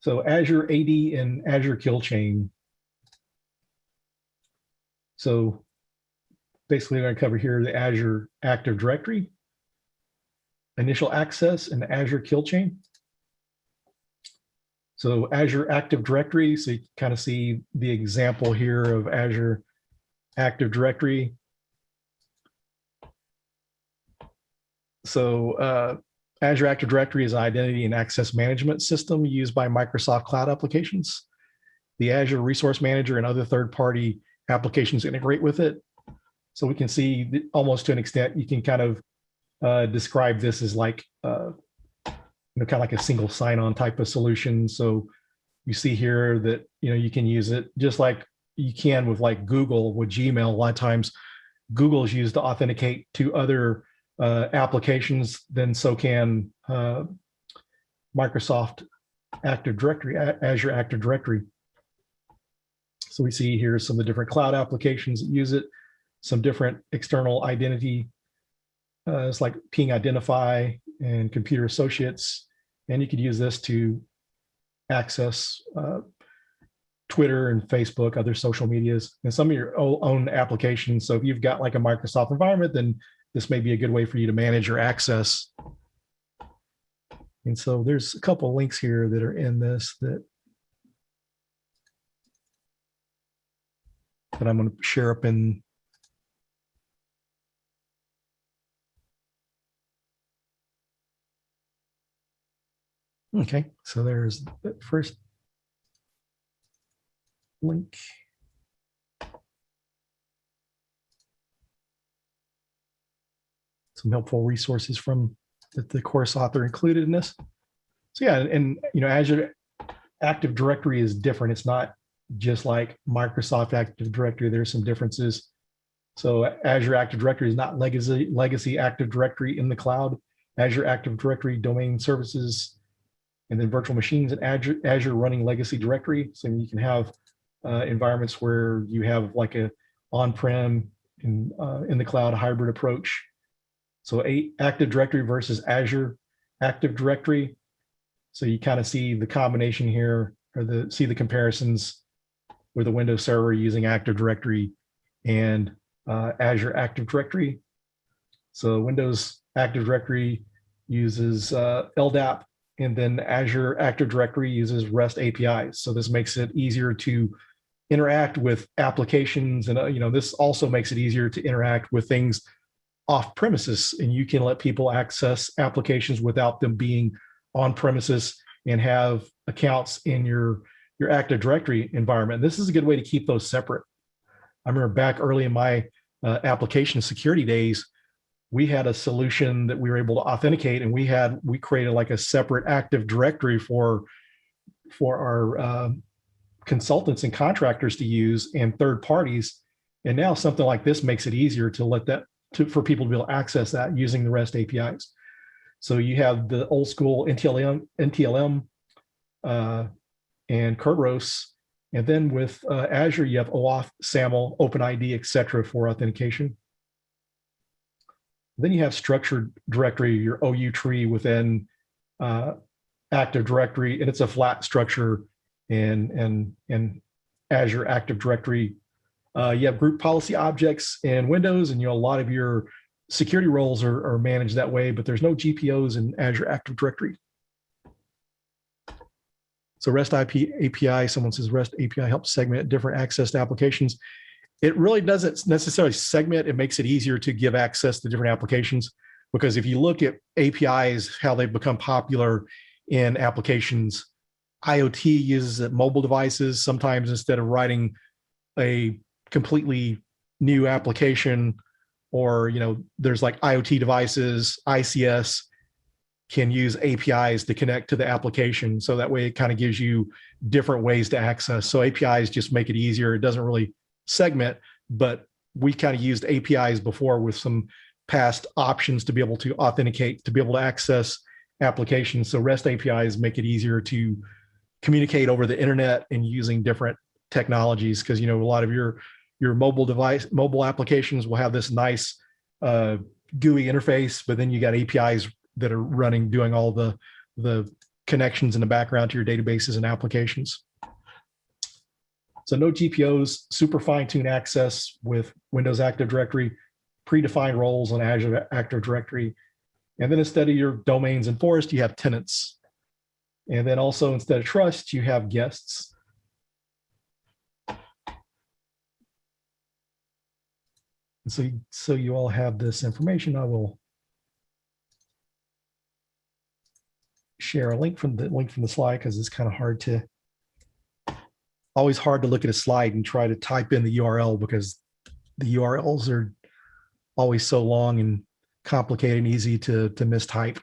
So Azure AD and Azure Killchain. So basically we're going to cover here the Azure Active Directory, initial access, and the Azure Killchain. So Azure Active Directory, so you kind of see the example here of Azure Active Directory. So Azure Active Directory is an identity and access management system used by Microsoft Cloud applications. The Azure Resource Manager and other third-party applications integrate with it. So we can see that almost to an extent, you can kind of describe this as like, kind of like a single sign-on type of solution. So you see here that, you can use it just like you can with like Google, with Gmail. A lot of times Google is used to authenticate to other applications, then so can Microsoft Active Directory, Azure Active Directory. So we see here some of the different cloud applications that use it, some different external identity. It's like Ping Identify and Computer Associates. And you could use this to access Twitter and Facebook, other social medias, and some of your own applications. So if you've got like a Microsoft environment, then this may be a good way for you to manage your access. And so there's a couple of links here that are in this that I'm going to share up in. Okay, so there's the first link. Some helpful resources from the course author included in this. So yeah, and Azure Active Directory is different. It's not just like Microsoft Active Directory. There's some differences. So Azure Active Directory is not legacy Active Directory in the cloud. Azure Active Directory domain services, and then virtual machines and Azure running legacy directory. So you can have environments where you have like a on-prem in the cloud hybrid approach. So Active Directory versus Azure Active Directory. So you kind of see the combination here, or see the comparisons with the Windows Server using Active Directory and Azure Active Directory. So Windows Active Directory uses LDAP, and then Azure Active Directory uses REST APIs. So this makes it easier to interact with applications, and this also makes it easier to interact with things off premises, and you can let people access applications without them being on premises and have accounts in your Active Directory environment. This is a good way to keep those separate. I remember back early in my application security days, we had a solution that we were able to authenticate, and we created like a separate Active Directory for our consultants and contractors to use and third parties. And now something like this makes it easier to let that for people to be able to access that using the REST APIs. So you have the old school NTLM and Kerberos, and then with Azure you have OAuth, SAML, OpenID, etc. for authentication. Then you have structured directory, your OU tree within Active Directory, and it's a flat structure in Azure Active Directory. You have group policy objects in Windows, and a lot of your security roles are managed that way, but there's no GPOs in Azure Active Directory. So REST API, someone says REST API helps segment different access to applications. It really doesn't necessarily segment. It makes it easier to give access to different applications, because if you look at APIs, how they've become popular in applications, IoT uses it, mobile devices. Sometimes instead of writing a completely new application, or there's like IoT devices, ICS can use APIs to connect to the application. So that way it kind of gives you different ways to access. So APIs just make it easier. It doesn't really segment, but we kind of used APIs before with some past options to be able to authenticate, to be able to access applications. So REST APIs make it easier to communicate over the internet and using different technologies, because a lot of your mobile applications will have this nice GUI interface, but then you got APIs that are running, doing all the connections in the background to your databases and applications. So no GPOs, super fine-tuned access with Windows Active Directory, predefined roles on Azure Active Directory. And then instead of your domains and forest, you have tenants. And then also instead of trust, you have guests. And so you all have this information. I will share a link from the slide because it's kind of always hard to look at a slide and try to type in the URL because the URLs are always so long and complicated and easy to mistype.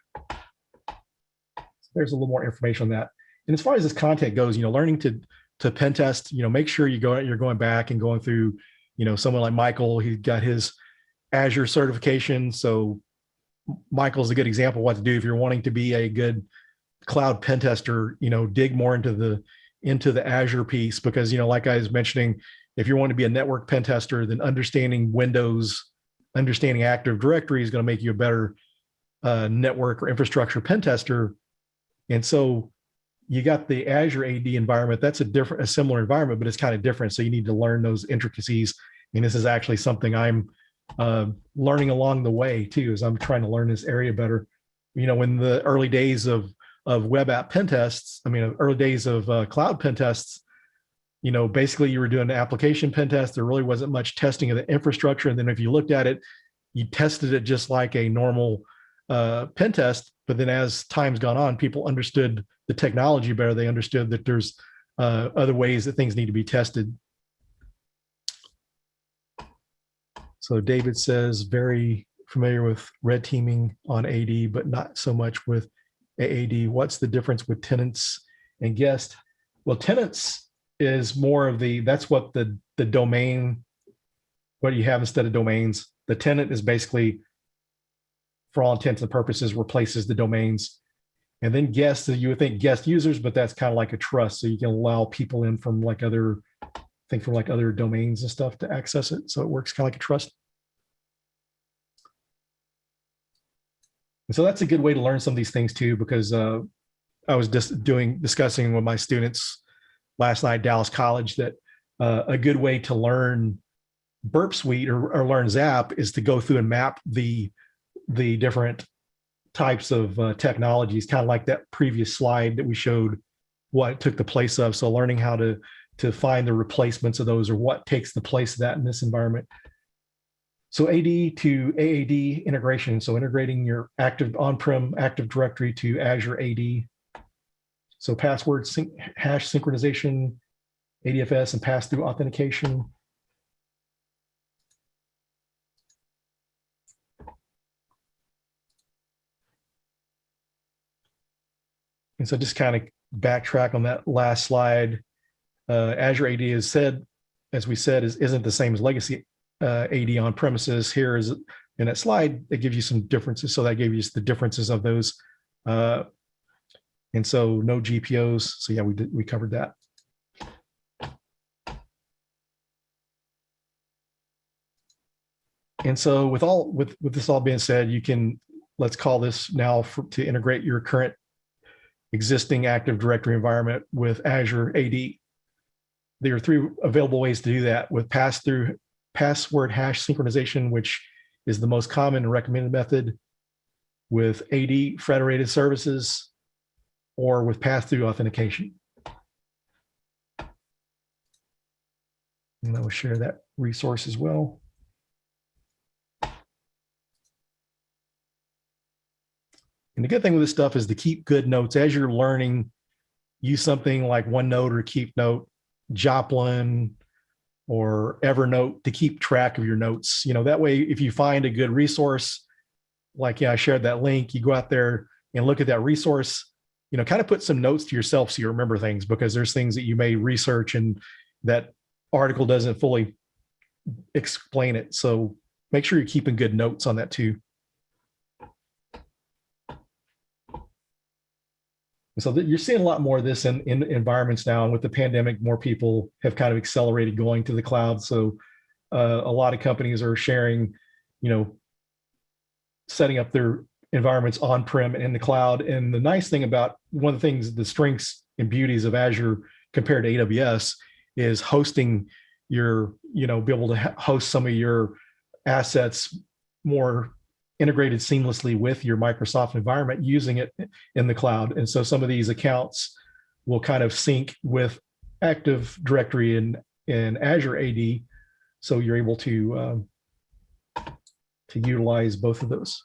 There's a little more information on that. And as far as this content goes, learning to pen test, make sure you're going back and going through, someone like Michael, he got his Azure certification. So Michael's a good example of what to do if you're wanting to be a good cloud pen tester, dig more into the Azure piece, because, like I was mentioning, if you want to be a network pen tester, then understanding Windows, understanding Active Directory is going to make you a better network or infrastructure pen tester. And so you got the Azure AD environment. That's a similar environment, but it's kind of different. So you need to learn those intricacies. And this is actually something I'm learning along the way too, as I'm trying to learn this area better. In the early days of web app pen tests, early days of cloud pen tests, basically you were doing an application pen test. There really wasn't much testing of the infrastructure. And then if you looked at it, you tested it just like a normal pen test. But then as time's gone on, people understood the technology better. They understood that there's other ways that things need to be tested. So David says, very familiar with red teaming on AD, but not so much with AAD. What's the difference with tenants and guest? Well, tenants is more of that's what the domain, what you have instead of domains. The tenant is basically, for all intents and purposes, replaces the domains. And then guests, you would think guest users, but that's kind of like a trust. So you can allow people in from other domains and stuff to access it. So it works kind of like a trust. And so that's a good way to learn some of these things too, because I was just discussing with my students last night at Dallas College that a good way to learn Burp Suite or learn Zap is to go through and map the different types of technologies, kind of like that previous slide that we showed what it took the place of. So learning how to find the replacements of those, or what takes the place of that in this environment. So AD to AAD integration. So integrating your on-prem Active Directory to Azure AD. So password hash synchronization, ADFS, and pass-through authentication. And so just kind of backtrack on that last slide. Azure AD as we said, isn't the same as legacy AD on premises. Here is in that slide, it gives you some differences. So that gave you just the differences of those. And so no GPOs. So yeah, we covered that. And so with this all being said, you can, let's call this now to integrate your current existing Active Directory environment with Azure AD. There are 3 available ways to do that: with password hash synchronization, which is the most common and recommended method, with AD federated services, or with pass-through authentication. And I will share that resource as well. And the good thing with this stuff is to keep good notes. As you're learning, use something like OneNote or KeepNote, Joplin, or Evernote to keep track of your notes. That way, if you find a good resource, like I shared that link, you go out there and look at that resource, kind of put some notes to yourself so you remember things, because there's things that you may research and that article doesn't fully explain it. So make sure you're keeping good notes on that too. So you're seeing a lot more of this in environments now. And with the pandemic, more people have kind of accelerated going to the cloud. So a lot of companies are sharing, setting up their environments on-prem and in the cloud. And the nice thing about one of the things, the strengths and beauties of Azure compared to AWS is hosting your, be able to host some of your assets more integrated seamlessly with your Microsoft environment using it in the cloud. And so some of these accounts will kind of sync with Active Directory in Azure AD. So you're able to utilize both of those.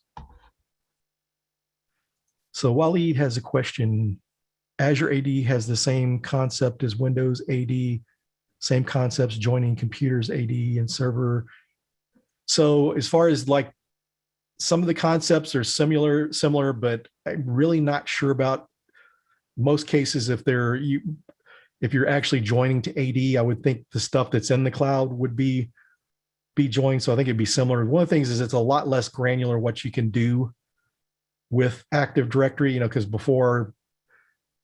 So Waleed has a question. Azure AD has the same concept as Windows AD, same concepts joining computers AD and server. So as far as like some of the concepts are similar, but I'm really not sure about most cases. If you're actually joining to AD, I would think the stuff that's in the cloud would be joined. So I think it'd be similar. One of the things is it's a lot less granular what you can do with Active Directory, because before,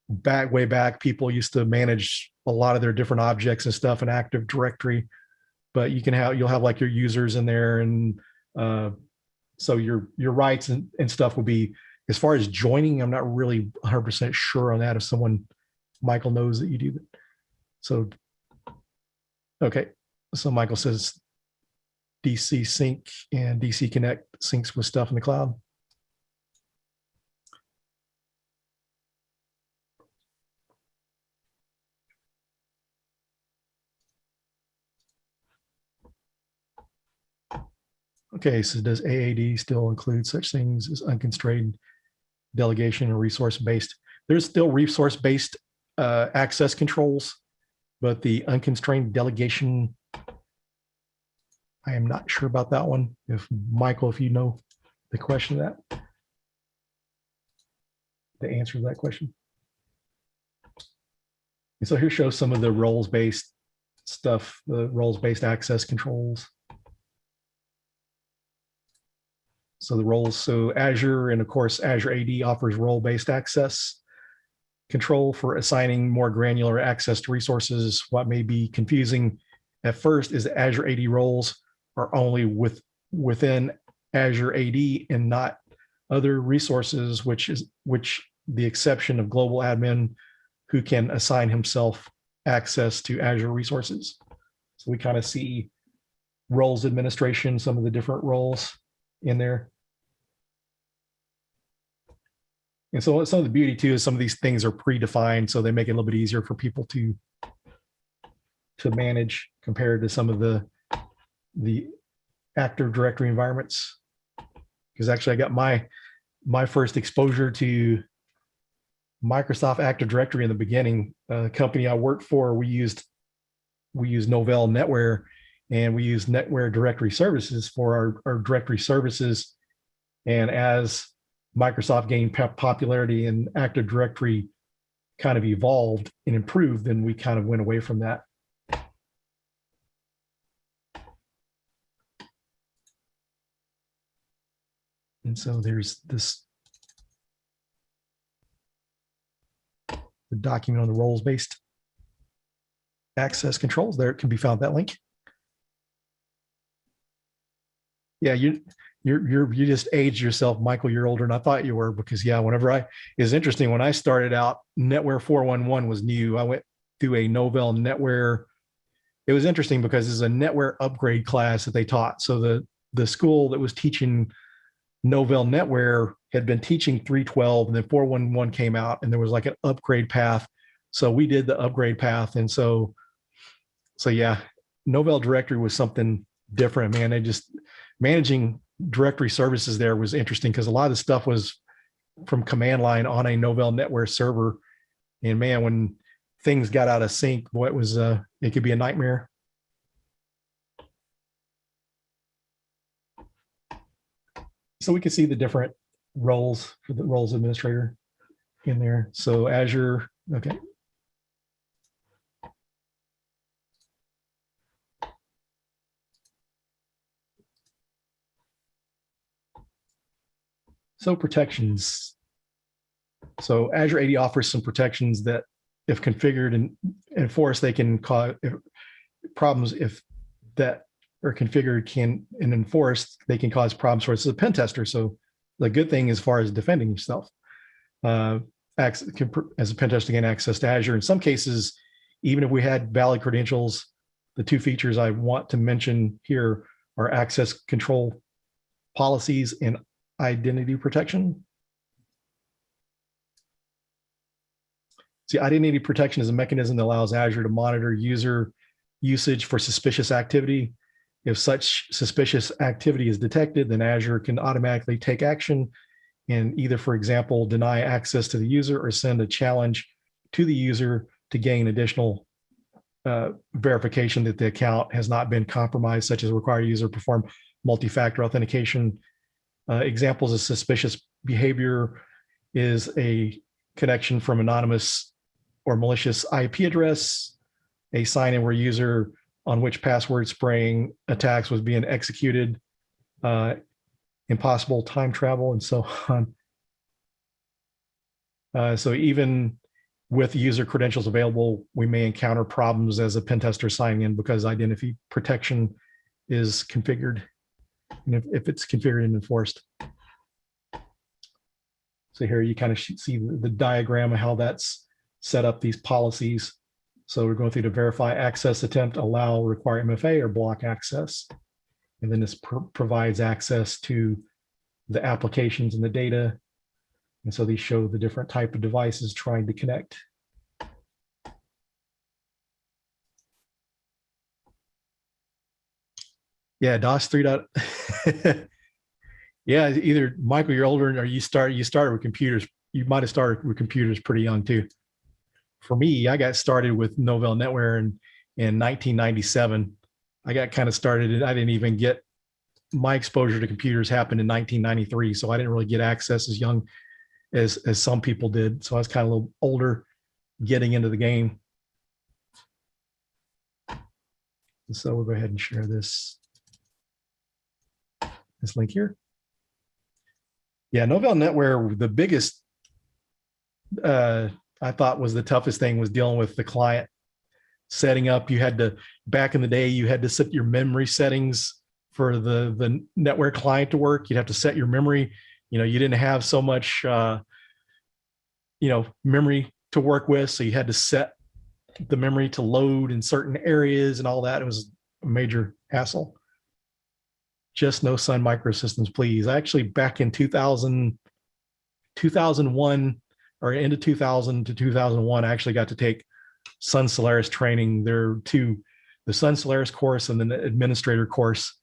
way back, people used to manage a lot of their different objects and stuff in Active Directory, but you'll have like your users in there, and so your rights and stuff will be, as far as joining, I'm not really 100% sure on that. If Michael knows that you do that. So, okay. So Michael says DC Sync and DC Connect syncs with stuff in the cloud. Okay, so does AAD still include such things as unconstrained delegation and resource-based? There's still resource-based access controls, but the unconstrained delegation, I am not sure about that one. Michael, if you know the question of that, the answer to that question. And so here shows some of the roles-based stuff, the roles-based access controls. So the roles, so Azure, and of course, Azure AD offers role-based access control for assigning more granular access to resources. What may be confusing at first is that Azure AD roles are only within Azure AD and not other resources, which the exception of global admin, who can assign himself access to Azure resources. So we kind of see roles administration, some of the different roles in there. And so some of the beauty too is some of these things are predefined, so they make it a little bit easier for people to manage compared to some of the Active Directory environments. Because actually I got my first exposure to Microsoft Active Directory in the beginning. The company I worked for, we used Novell NetWare, and we used NetWare Directory Services for our directory services. And as Microsoft gained popularity and Active Directory kind of evolved and improved, then we kind of went away from that. And so there's the document on the roles-based access controls. There, it can be found, that link. Yeah, you just aged yourself, Michael. You're older than I thought you were, because it's interesting. When I started out, NetWare 411 was new. I went through a Novell NetWare. It was interesting because it's a NetWare upgrade class that they taught. So the school that was teaching Novell NetWare had been teaching 312, and then 411 came out, and there was like an upgrade path. So we did the upgrade path, and so yeah, Novell Directory was something different, man. They just managing directory services there was interesting because a lot of the stuff was from command line on a Novell NetWare server. And man, when things got out of sync, boy, it could be a nightmare. So we can see the different roles for the roles administrator in there. So Azure, okay. So protections. So Azure AD offers some protections that, if configured and enforced, they can cause problems. If that are configured and enforced, they can cause problems for us as a pen tester. So the good thing as far as defending yourself. As a pen tester, gain access to Azure. In some cases, even if we had valid credentials, the two features I want to mention here are access control policies and identity protection. See, identity protection is a mechanism that allows Azure to monitor user usage for suspicious activity. If such suspicious activity is detected, then Azure can automatically take action and either, for example, deny access to the user or send a challenge to the user to gain additional verification that the account has not been compromised, such as require user perform multi-factor authentication. Examples of suspicious behavior is a connection from anonymous or malicious IP address, a sign-in where user on which password spraying attacks was being executed, impossible time travel, and so on. So even with user credentials available, we may encounter problems as a pen tester signing in because identity protection is configured, and if it's configured and enforced. So here you kind of see the diagram of how that's set up, these policies. So we're going through to verify access attempt, allow, require MFA, or block access. And then this provides access to the applications and the data. And so these show the different type of devices trying to connect. Yeah, DOS 3. Yeah, either Michael, you're older, or you started with computers. You might have started with computers pretty young too. For me, I got started with Novell NetWare in 1997. I got kind of started. I didn't even get my exposure to computers happened in 1993, so I didn't really get access as young as some people did. So I was kind of a little older getting into the game. And so we'll go ahead and share this link here. Yeah, Novell NetWare, the biggest, I thought was the toughest thing was dealing with the client setting up. You had to, back in the day, you had to set your memory settings for the NetWare client to work. You'd have to set your memory. You didn't have so much, memory to work with. So you had to set the memory to load in certain areas and all that. It was a major hassle. Just no Sun Microsystems, please. I actually, back in 2001 or into 2000 to 2001, I actually got to take Sun Solaris training. There are two, the Sun Solaris course and then the administrator course.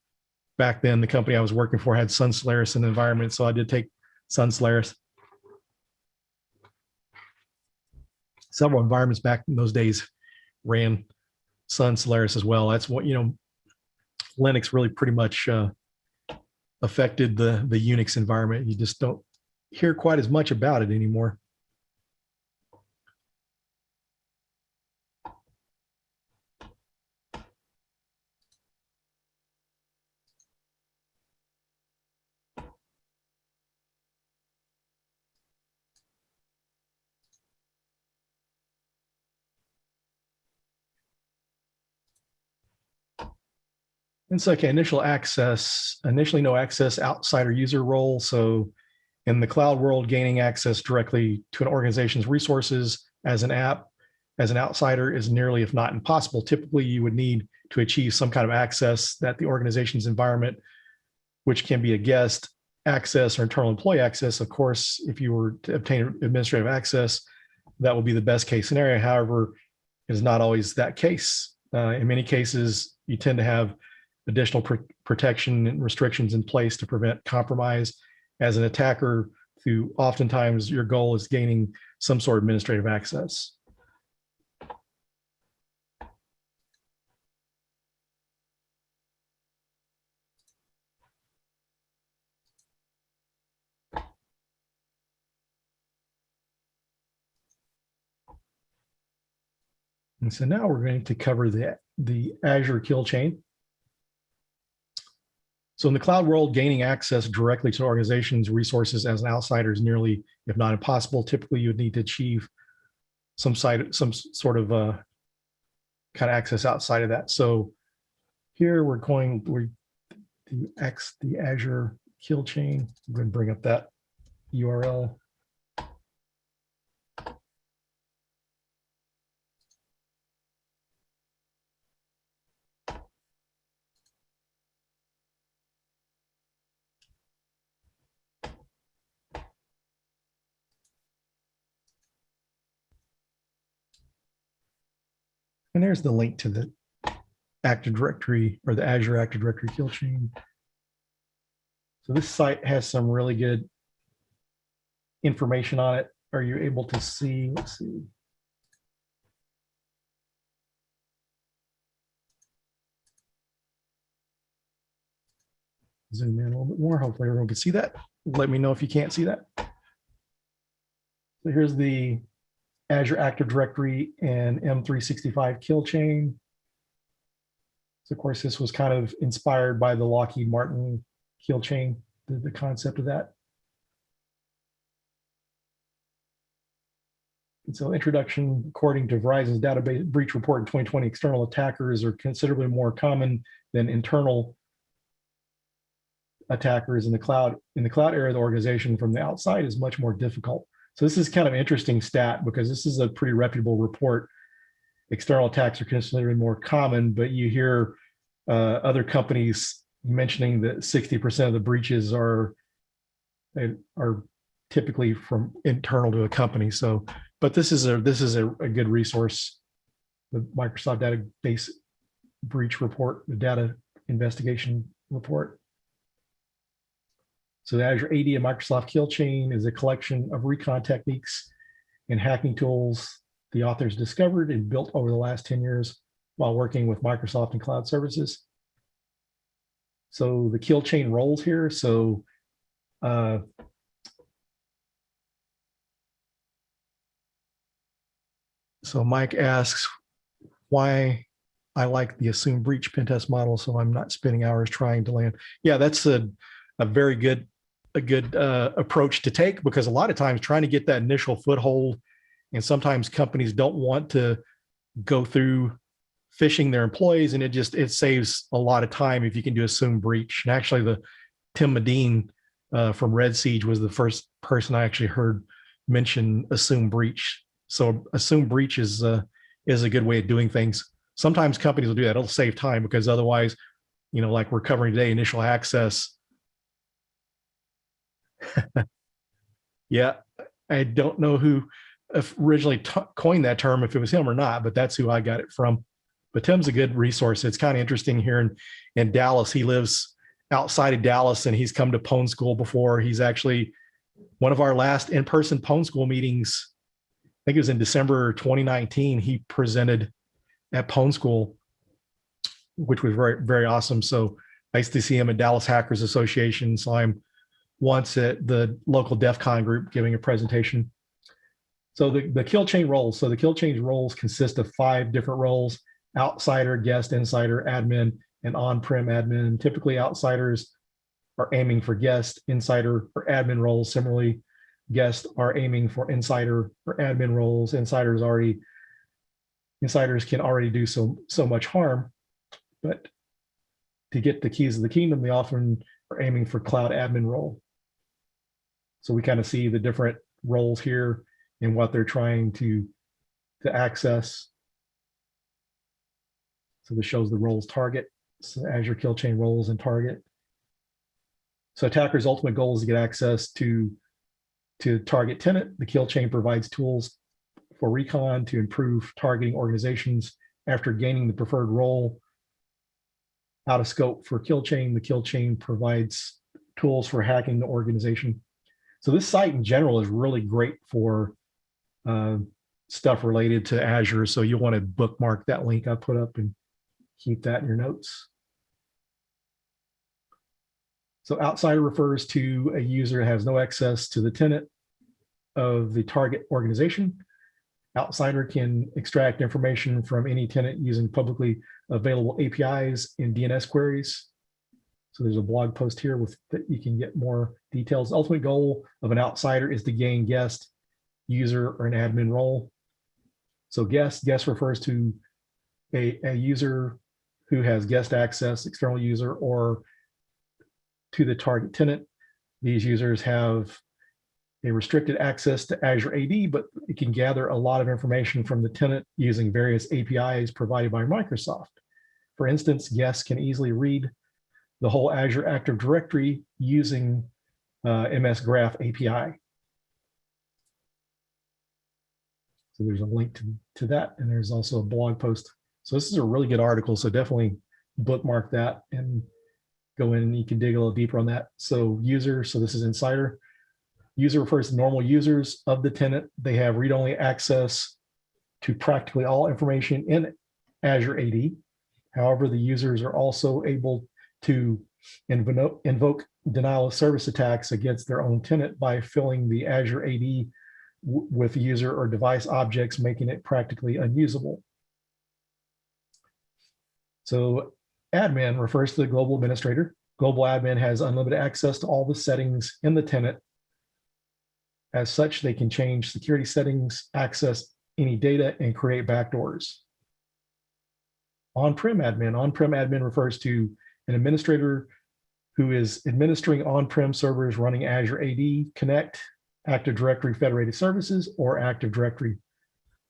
Back then, the company I was working for had Sun Solaris in the environment, so I did take Sun Solaris. Several environments back in those days ran Sun Solaris as well. That's what, Linux really pretty much affected the Unix environment. You just don't hear quite as much about it anymore. And so, okay, initially no access outsider user role. So in the cloud world, gaining access directly to an organization's resources as an outsider is nearly, if not impossible. Typically, you would need to achieve some kind of access that the organization's environment, which can be a guest access or internal employee access. Of course, if you were to obtain administrative access, that would be the best case scenario. However, it is not always that case. In many cases, you tend to have additional protection and restrictions in place to prevent compromise. As an attacker, through oftentimes your goal is gaining some sort of administrative access. And so now we're going to cover the Azure Killchain. So in the cloud world, gaining access directly to organizations' resources as an outsider is nearly, if not impossible. Typically, you would need to achieve some sort of kind of access outside of that. So here we're going the Azure Killchain. I'm going to bring up that URL. And there's the link to the Active Directory or the Azure Active Directory Killchain. So this site has some really good information on it. Are you able to see? Let's see. Zoom in a little bit more. Hopefully everyone can see that. Let me know if you can't see that. So here's the Azure Active Directory and M365 Killchain. So of course, this was kind of inspired by the Lockheed Martin Killchain, the concept of that. And so introduction, according to Verizon's database breach report in 2020, external attackers are considerably more common than internal attackers in the cloud. In the cloud area of the organization, from the outside is much more difficult. So this is kind of an interesting stat because this is a pretty reputable report. External attacks are considerably more common, but you hear other companies mentioning that 60% of the breaches are typically from internal to a company. So, but this is a good resource, the Microsoft Database Breach Report, the Data Investigation Report. So the Azure AD and Microsoft Killchain is a collection of recon techniques and hacking tools the authors discovered and built over the last 10 years while working with Microsoft and cloud services. So the Killchain roles here. So Mike asks why I like the assumed breach pen test model, so I'm not spending hours trying to land. Yeah, that's a very good approach to take, because a lot of times trying to get that initial foothold, and sometimes companies don't want to go through phishing their employees, and it saves a lot of time if you can do assumed breach. And actually, Tim Medine from Red Siege was the first person I actually heard mention assumed breach. So assumed breach is a good way of doing things. Sometimes companies will do that. It'll save time, because otherwise, like we're covering today, initial access. Yeah, I don't know who originally coined that term, if it was him or not, but that's who I got it from. But Tim's a good resource. It's kind of interesting here in Dallas. He lives outside of Dallas, and he's come to Pwn School before. He's actually one of our last in-person Pwn School meetings. I think it was in December 2019. He presented at Pwn School, which was very, very awesome. So nice to see him at Dallas Hackers Association. So I'm once at the local DEF CON group giving a presentation. So the Killchain roles. So the Killchain roles consist of 5 different roles: outsider, guest, insider, admin, and on-prem admin. Typically, outsiders are aiming for guest, insider, or admin roles. Similarly, guests are aiming for insider or admin roles. Insiders can already do so much harm, but to get the keys of the kingdom, they often are aiming for cloud admin role. So we kind of see the different roles here and what they're trying to access. So this shows the roles target. So Azure Killchain roles and target. So attacker's ultimate goal is to get access to target tenant. The Killchain provides tools for recon to improve targeting organizations. After gaining the preferred role out of scope for Killchain, the Killchain provides tools for hacking the organization. So this site in general is really great for stuff related to Azure. So you'll want to bookmark that link I put up and keep that in your notes. So outsider refers to a user who has no access to the tenant of the target organization. Outsider can extract information from any tenant using publicly available APIs and DNS queries. So there's a blog post here that you can get more details. The ultimate goal of an outsider is to gain guest, user, or an admin role. So guest refers to a user who has guest access, external user, or to the target tenant. These users have a restricted access to Azure AD, but it can gather a lot of information from the tenant using various APIs provided by Microsoft. For instance, guests can easily read the whole Azure Active Directory using MS Graph API. So there's a link to that, and there's also a blog post. So this is a really good article, so definitely bookmark that and go in and you can dig a little deeper on that. So user, so this is Insider. User refers to normal users of the tenant. They have read-only access to practically all information in Azure AD. However, the users are also able to invoke denial of service attacks against their own tenant by filling the Azure AD with user or device objects, making it practically unusable. So admin refers to the global administrator. Global admin has unlimited access to all the settings in the tenant. As such, they can change security settings, access any data, and create backdoors. On-prem admin refers to an administrator who is administering on-prem servers running Azure AD, Connect, Active Directory Federated Services, or Active Directory.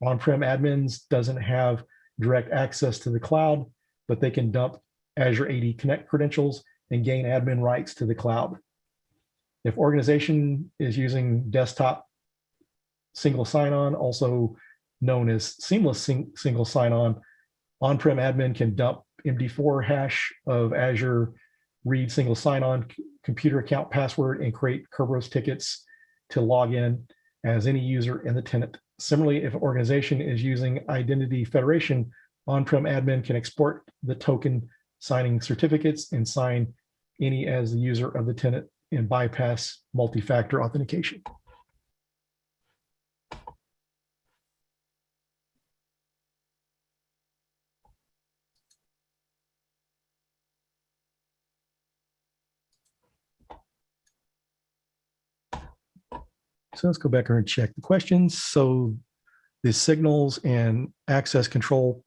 On-prem admins doesn't have direct access to the cloud, but they can dump Azure AD Connect credentials and gain admin rights to the cloud. If organization is using desktop single sign-on, also known as seamless single sign-on, on-prem admin can dump MD4 hash of Azure read single sign-on computer account password and create Kerberos tickets to log in as any user in the tenant. Similarly, if an organization is using identity federation, on-prem admin can export the token signing certificates and sign any as the user of the tenant and bypass multi-factor authentication. So let's go back here and check the questions. So the signals and access control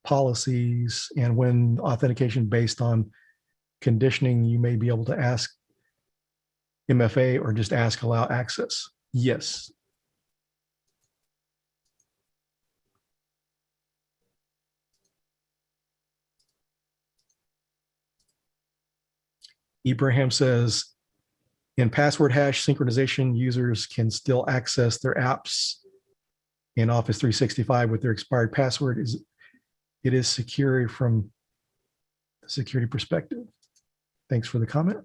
policies, and when authentication based on conditioning, you may be able to ask MFA or just ask allow access. Yes. Ibrahim says, in password hash synchronization, users can still access their apps in Office 365 with their expired password. It is secure from the security perspective. Thanks for the comment.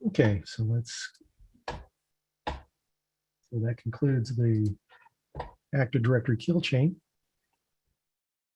Okay, so that concludes the Active Directory kill chain.